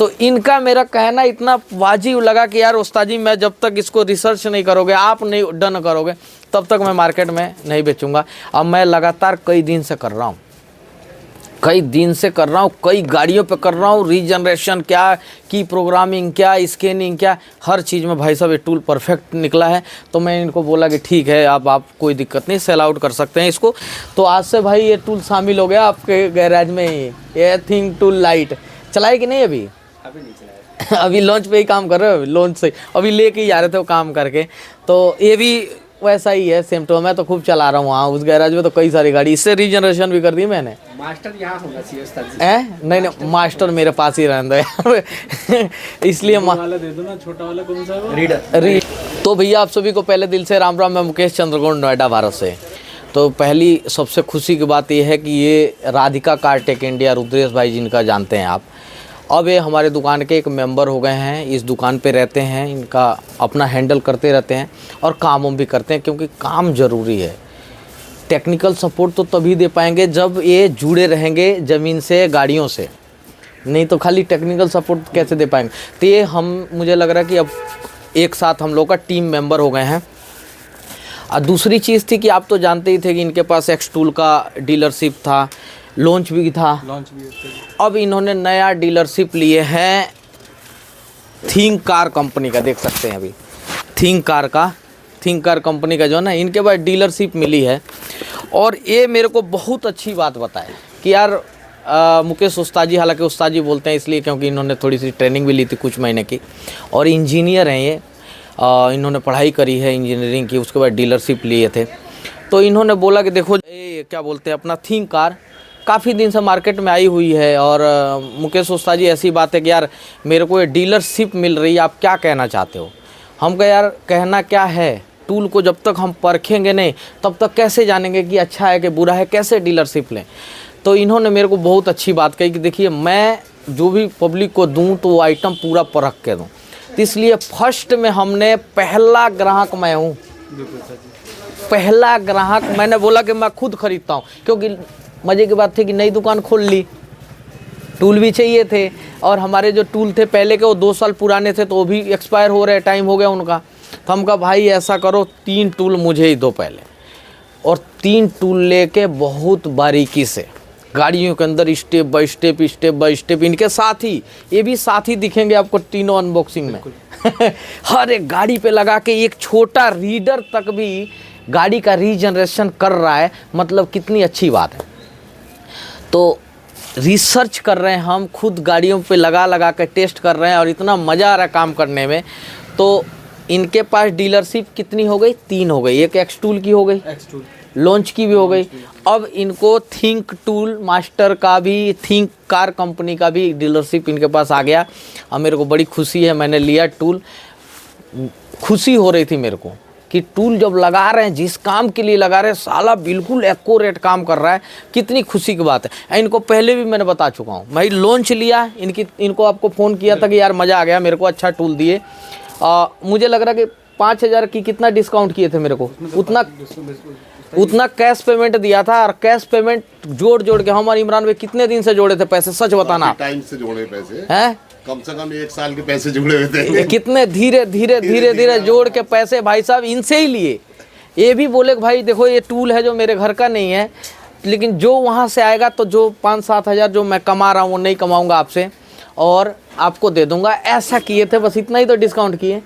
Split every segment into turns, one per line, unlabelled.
तो इनका मेरा कहना इतना वाजिब लगा कि यार उस्ताद जी मैं जब तक इसको रिसर्च नहीं करोगे, आप नहीं डन करोगे, तब तक मैं मार्केट में नहीं बेचूंगा। अब मैं लगातार कई दिन से कर रहा हूँ, कई गाड़ियों पे कर रहा हूँ। रीजनरेशन क्या, की प्रोग्रामिंग क्या, स्कैनिंग क्या, हर चीज़ में भाई साहब ये टूल परफेक्ट निकला है। तो मैं इनको बोला कि ठीक है, अब आप कोई दिक्कत नहीं, सेल आउट कर सकते हैं इसको। तो आज से भाई ये टूल शामिल हो गया आपके गैराज में ही। ये थिंक टूल लाइट चलाए कि नहीं? अभी
नहीं चलाया।
अभी लॉन्च पे ही काम कर रहे हो? लॉन्च से अभी लेके ही जा रहे थे वो काम करके। तो ये भी वैसा ही है, सेम टू। मैं तो खूब चला रहा हूँ वहाँ उस गैराज में, तो कई सारी गाड़ी, इससे रीजनरेशन भी कर दी मैंने।
मास्टर यहाँ होना चाहिए उस्ताद जी।
नहीं, मास्टर मेरे पास ही रहने दो इसलिए
वाला दे दो ना, छोटा वाला कौन सा है?
रीडर। तो भैया आप सभी को पहले दिल से राम राम। मैं मुकेश चंद्रगौड़, नोएडा, भारत से। तो पहली सबसे खुशी की बात यह है कि ये राधिका कारटेक इंडिया, रुद्रेश भाई जिनका जानते हैं आप, अब ये हमारे दुकान के एक मेंबर हो गए हैं। इस दुकान पे रहते हैं, इनका अपना हैंडल करते रहते हैं और काम भी करते हैं, क्योंकि काम ज़रूरी है। टेक्निकल सपोर्ट तो तभी दे पाएंगे जब ये जुड़े रहेंगे ज़मीन से, गाड़ियों से, नहीं तो खाली टेक्निकल सपोर्ट कैसे दे पाएंगे। तो ये मुझे लग रहा है कि अब एक साथ हम लोग का टीम मेंबर हो गए हैं। और दूसरी चीज़ थी कि आप तो जानते ही थे कि इनके पास एक्स टूल का डीलरशिप था, लॉन्च भी था। अब इन्होंने नया डीलरशिप लिए हैं थिंक कार कंपनी का, देख सकते हैं अभी थिंक कार कंपनी का जो है ना, इनके पास डीलरशिप मिली है। और ये मेरे को बहुत अच्छी बात बताए कि यार मुकेश उस्ताद जी, हालांकि उस्ताद जी बोलते हैं इसलिए क्योंकि इन्होंने थोड़ी सी ट्रेनिंग भी ली थी कुछ महीने की, और इंजीनियर हैं ये, इन्होंने पढ़ाई करी है इंजीनियरिंग की, उसके बाद डीलरशिप लिए थे। तो इन्होंने बोला कि देखो ये क्या बोलते हैं, अपना थिंक कार काफ़ी दिन से मार्केट में आई हुई है, और मुकेश उस्ताद जी ऐसी बात है कि यार मेरे को ये डीलरशिप मिल रही है, आप क्या कहना चाहते हो? हम कहे यार कहना क्या है, टूल को जब तक हम परखेंगे नहीं तब तक कैसे जानेंगे कि अच्छा है कि बुरा है, कैसे डीलरशिप लें। तो इन्होंने मेरे को बहुत अच्छी बात कही कि देखिए मैं जो भी पब्लिक को दूँ तो वो आइटम पूरा परख के दूँ। तो इसलिए फर्स्ट में हमने पहला ग्राहक मैं हूँ, पहला ग्राहक। मैंने बोला कि मैं खुद खरीदता हूँ, क्योंकि मज़े की बात थी कि नई दुकान खोल ली, टूल भी चाहिए थे, और हमारे जो टूल थे पहले के वो 2 साल पुराने थे, तो वो भी एक्सपायर हो रहे, टाइम हो गया उनका। तो हम कहा भाई ऐसा करो 3 टूल मुझे ही दो पहले, और 3 टूल लेके बहुत बारीकी से गाड़ियों के अंदर स्टेप बाय स्टेप इनके साथ ही, ये भी साथ ही दिखेंगे आपको तीनों अनबॉक्सिंग में हर एक गाड़ी पे लगा के एक छोटा रीडर तक भी गाड़ी का रीजनरेशन कर रहा है, मतलब कितनी अच्छी बात है। तो रिसर्च कर रहे हैं हम, खुद गाड़ियों पे लगा के टेस्ट कर रहे हैं, और इतना मज़ा आ रहा है काम करने में। तो इनके पास डीलरशिप कितनी हो गई? 3 हो गई। एक एक्स टूल की हो गई, लॉन्च की भी हो गई, अब इनको थिंक टूल मास्टर का भी, थिंक कार कंपनी का भी डीलरशिप इनके पास आ गया। अब मेरे को बड़ी खुशी है, मैंने लिया टूल, खुशी हो रही थी मेरे को कि टूल जब लगा रहे हैं, जिस काम के लिए लगा रहे हैं, साला बिल्कुल एक्यूरेट काम कर रहा है, कितनी खुशी की बात है। इनको पहले भी मैंने बता चुका हूँ, भाई लॉन्च लिया इनको आपको फ़ोन किया था कि यार मज़ा आ गया, मेरे को अच्छा टूल दिए। मुझे लग रहा कि 5,000 की कितना डिस्काउंट किए थे मेरे को, उतना कैश पेमेंट दिया था। और कैश पेमेंट जोड़ के हम और इमरान भाई कितने दिन से जोड़े थे पैसे, सच बताना।
टाइम से जोड़े पैसे
हैं,
कम से कम 1 साल के पैसे जुड़े हुए थे।
कितने धीरे जोड़ के पैसे भाई साहब इनसे ही लिए। ये भी बोले भाई देखो ये टूल है जो मेरे घर का नहीं है, लेकिन जो वहाँ से आएगा तो जो 5-7 हज़ार जो मैं कमा रहा हूँ वो नहीं कमाऊँगा आपसे, और आपको दे दूंगा। ऐसा किए थे, बस इतना ही तो डिस्काउंट किए।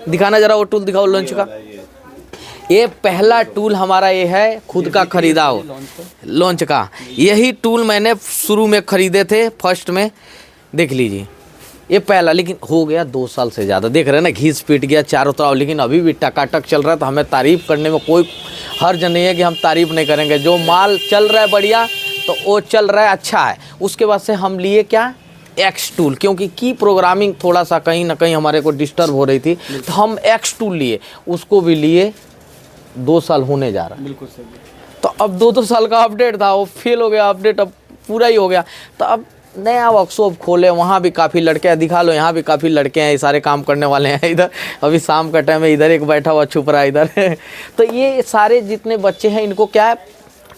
दिखाना जरा वो टूल दिखाओ लॉन्च का। ये पहला टूल हमारा ये है, खुद का खरीदा हो लॉन्च का। यही टूल मैंने शुरू में खरीदे थे, फर्स्ट में, देख लीजिए ये पहला, लेकिन हो गया 2 साल से ज़्यादा। देख रहे हैं ना, घिस पीट गया चारों तरफ, लेकिन अभी भी टकाटक चल रहा है। तो हमें तारीफ़ करने में कोई हर्ज नहीं है कि हम तारीफ़ नहीं करेंगे। जो माल चल रहा है बढ़िया, तो वो चल रहा है, अच्छा है। उसके बाद से हम लिए क्या, एक्स टूल, क्योंकि की प्रोग्रामिंग थोड़ा सा कहीं ना कहीं हमारे को डिस्टर्ब हो रही थी, तो हम एक्स टूल लिए, उसको भी लिए। 2 साल होने जा रहा है,
बिल्कुल सही।
तो अब 2 साल का अपडेट था, वो फेल हो गया, अपडेट अब पूरा ही हो गया। तो अब नया वर्कशॉप खोले, वहाँ भी काफ़ी लड़के हैं, दिखा लो यहाँ भी काफ़ी लड़के हैं, ये सारे काम करने वाले हैं। इधर अभी शाम का टाइम है, इधर एक बैठा हुआ छुप रहा है इधर तो ये सारे जितने बच्चे हैं इनको क्या है,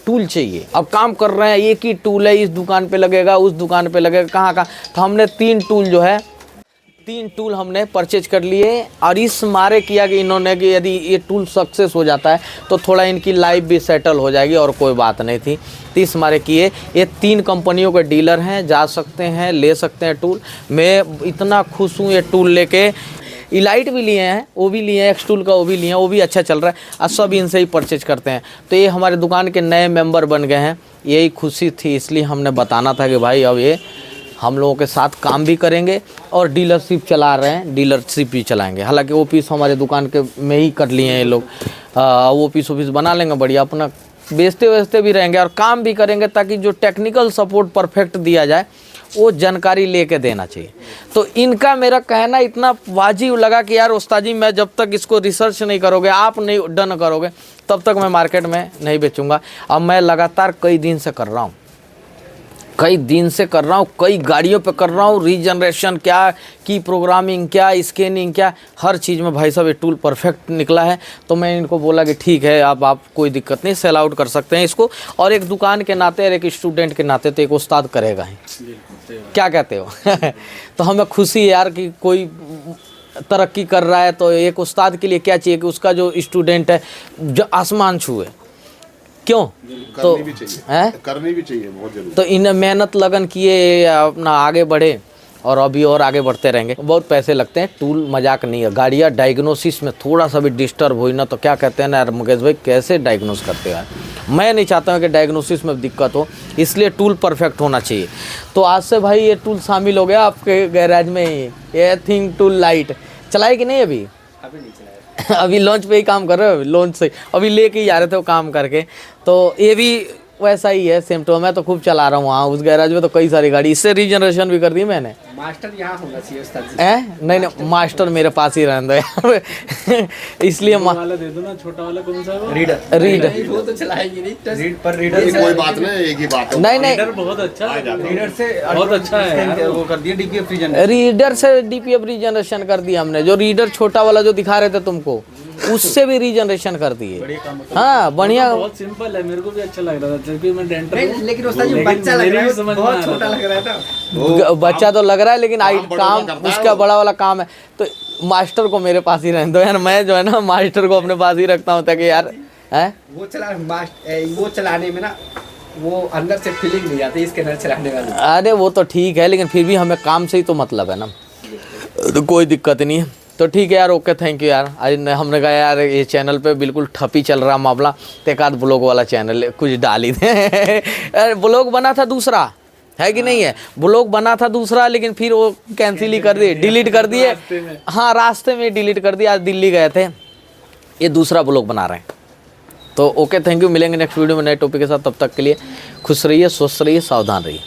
टूल चाहिए। अब काम कर रहे हैं, एक ही टूल है, इस दुकान पे लगेगा, उस दुकान पे लगेगा, कहाँ कहाँ, तो हमने 3 टूल जो है 3 टूल हमने परचेज कर लिए। और इस मारे किया कि इन्होंने कि यदि ये टूल सक्सेस हो जाता है तो थोड़ा इनकी लाइफ भी सेटल हो जाएगी, और कोई बात नहीं थी। 30 मारे किए। ये 3 कंपनियों के डीलर हैं, जा सकते हैं, ले सकते हैं टूल। मैं इतना खुश हूँ ये टूल लेके। इलाइट भी लिए हैं, वो भी लिए हैं, एक्स टूल का वो भी लिए हैं, वो भी अच्छा चल रहा है, और सब इनसे ही परचेज करते हैं। तो ये हमारे दुकान के नए मेंबर बन गए हैं, यही खुशी थी, इसलिए हमने बताना था कि भाई अब ये हम लोगों के साथ काम भी करेंगे और डीलरशिप चला रहे हैं, डीलरशिप भी चलाएंगे। हालांकि वो पीस हमारे दुकान के में ही कर लिए हैं ये लोग, वो पीस बना लेंगे बढ़िया, अपना बेचते भी रहेंगे और काम भी करेंगे, ताकि जो टेक्निकल सपोर्ट परफेक्ट दिया जाए वो जानकारी लेके देना चाहिए। तो इनका मेरा कहना इतना वाजिब लगा कि यार उस्ताद जी, मैं जब तक इसको रिसर्च नहीं करोगे, आप नहीं डन करोगे, तब तक मैं मार्केट में नहीं बेचूंगा। अब मैं लगातार कई दिन से कर रहा हूँ, कई गाड़ियों पे कर रहा हूँ, रीजनरेशन क्या की, प्रोग्रामिंग क्या, स्कैनिंग क्या, हर चीज़ में भाई साहब ये टूल परफेक्ट निकला है। तो मैं इनको बोला कि ठीक है, अब आप कोई दिक्कत नहीं, सेल आउट कर सकते हैं इसको। और एक दुकान के नाते और एक स्टूडेंट के नाते तो एक उस्ताद करेगा ही, क्या कहते हो? तो हमें खुशी है यार कि कोई तरक्की कर रहा है। तो एक उस्ताद के लिए क्या चाहिए कि उसका जो स्टूडेंट है जो आसमान छुए, क्यों? तो
करनी भी चाहिए, करनी भी चाहिए, बहुत जरूरी।
तो इन मेहनत लगन किए, अपना आगे बढ़े और अभी और आगे बढ़ते रहेंगे। बहुत पैसे लगते हैं, टूल मजाक नहीं है। गाड़ियाँ डायग्नोसिस में थोड़ा सा भी डिस्टर्ब हुई ना, तो क्या कहते हैं ना यार मुकेश भाई, कैसे डायग्नोस करते हैं यार। मैं नहीं चाहता हूँ कि डायग्नोसिस में दिक्कत हो, इसलिए टूल परफेक्ट होना चाहिए। तो आज से भाई ये टूल शामिल हो गया आपके गैराज में ही, ये थिंक टूल लाइट चलाए कि नहीं अभी?
अभी नहीं चलाया।
अभी लॉन्च पे ही काम कर रहे हो, लॉन्च से अभी लेके ही जा रहे थे वो काम करके। तो ये भी वैसा ही है, सेम टू। मैं तो खूब चला रहा हूँ वहाँ उस गैराज में, तो कई सारी गाड़ी, इससे रीजनरेशन भी कर दी मैंने।
मास्टर यहाँ होना चाहिए उस्ताद जी।
नहीं, मास्टर मेरे पास ही रहने दो यार। इसलिए
वाला दे दो ना, छोटा वाला कौन सा है वो?
रीडर वो तो चलाएंगे नहीं,
ये कोई बात नहीं, एक ही बात है।
नहीं
रीडर बहुत अच्छा है,
रीडर से
बहुत अच्छा है यार।
वो कर दिया डीपीएफ रीजन।
रीडर से डीपीएफ रीजनरेशन कर दिया हमने। जो रीडर छोटा वाला जो दिखा रहे थे तुमको, उससे भी रीजनरेशन कर दिए। हाँ बढ़िया,
बहुत सिंपल है, मेरे को भी अच्छा लग रहा था, क्योंकि मैं डेंटर हूँ।
लेकिन उस्ताद जी बच्चा लग रहा है, बहुत छोटा लग रहा है ना।
बच्चा तो लग रहा है, लेकिन काम उसका बड़ा वाला काम है। तो मास्टर को मेरे पास ही रहने दो यार, मैं जो है ना मास्टर को अपने पास ही रखता हूँ, ताकि यार है
वो चलाने में ना वो अंदर से फीलिंग नहीं आती इसके अंदर चलाने वाली।
अरे वो तो ठीक है, लेकिन फिर भी हमें काम से ही तो मतलब है ना, तो कोई दिक्कत नहीं है। तो ठीक है यार, ओके, थैंक यू यार। आज हमने कहा यार ये चैनल पे बिल्कुल ठपी चल रहा मामला, तो एक आध ब्लॉग वाला चैनल कुछ डाल ही दे। ब्लॉग बना था दूसरा, है कि नहीं है? ब्लॉग बना था दूसरा, लेकिन फिर वो कैंसिल ही कर दिए, डिलीट कर दिए। हाँ, रास्ते में डिलीट कर दिया। आज दिल्ली गए थे, ये दूसरा ब्लॉग बना रहे हैं। तो ओके, थैंक यू। मिलेंगे नेक्स्ट वीडियो में नए टॉपिक के साथ। तब तक के लिए खुश रहिए, स्वस्थ रहिए, सावधान रहिए।